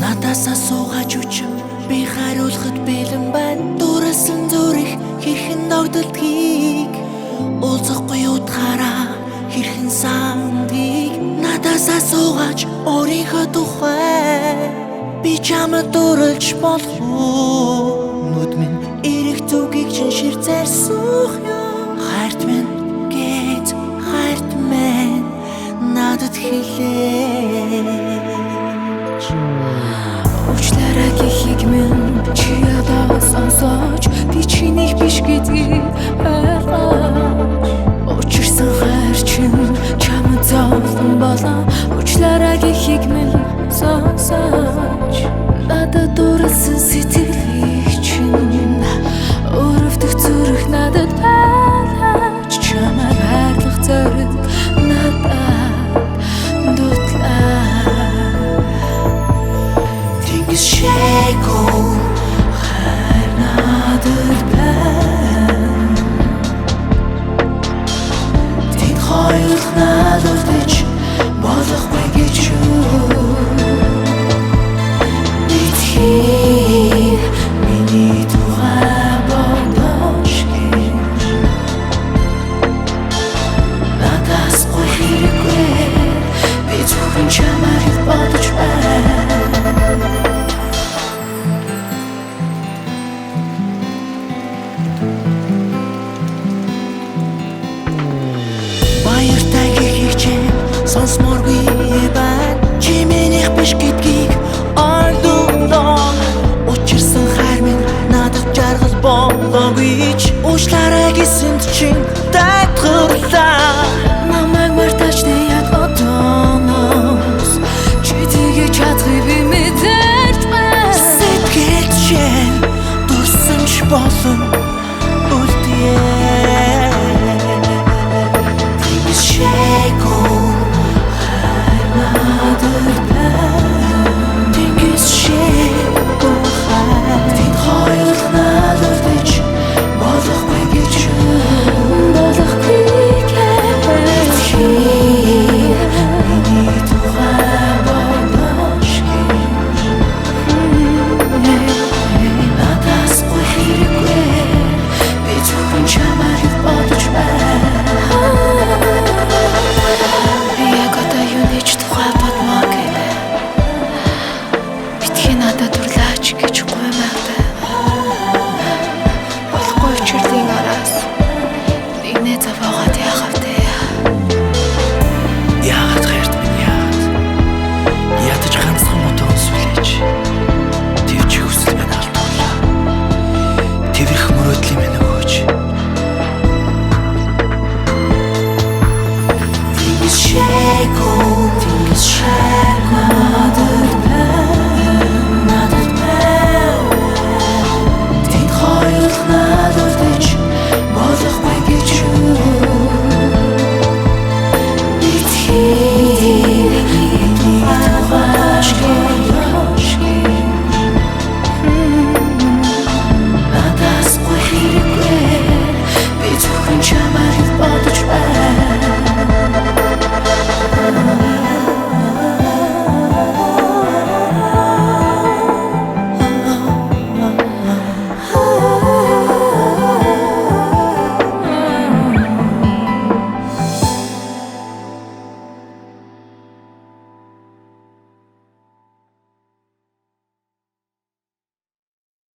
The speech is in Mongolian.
Надасаа суугаач үчим би хариулахад бэлэн байна. Дуурайсан зүрх хэрхэн догдолдгийг уулзахгүй утгаараа хэрхэн сандгийг. Надасаа суугаач өөрийнхөө тухай би чамд дурлж болох уу? Нүд минь эрэх зүгийг чин ширцээр суух ёо. Хайрт минь гээд хайрт минь надад хэлээч. Уучлаарай гэхийг минь чи ядаа сонсооч, би чинийх биш гэдгийг ойлгооч. Учирсан хайр чинь чамд зовлон болоо. Уучлаарай гэхийг минь сонсооч, надад дурлсан сэтгэлийг чинь өрөвдөх зүрх надад байлаач. Чамайг хайрлах зориг надад дутлаа. Тэнгис шээгүү хайр надад байна. Тэнд хоёулах надад гэж болохгүй гэж юу? Битгий миний тухай бодож гэж надаас ой хэрэггүй. Би зөвхөн чамайг бодож байна. Баяртай гэхийг чинь сонсморгүй байна. Чи минийх биш гэдгийг ойлгоно. Учирсан хайр минь надад жаргал болоогүй ч уучлаарай гэсэнд чинь тайлхарлаа. Намайг мартаж тэ яг одооноос чи тэгэж чадхыг би мэдэж байна. Сэтгэл чинь дурсан ч болон үлдээ. Тэнгис шээгүү хайр надад байна. Тэнгис шээгүү хайр тэнд хоёулах надад гэж болохгүй гэж юу? Болохгүй гэж миний тухай бодож гэж надаас ой хэрэггүй. Би зөвхөн чамайг бодож байна. яг одоо юуны ч тухай бодмоо гэ. Битгий надад дурлаач гэж гуймаатай. Болохгүй учирлын араас нэгнээ заваагаад яахав те. Яагаад хайрт минь яагаад? Ядаж ганцхан утгаас сүлээж. Тэвч хүсэл минь алдуулаа. Тэврэх мөрөөдлийн минь өгөөч. Тэнгис шээгүү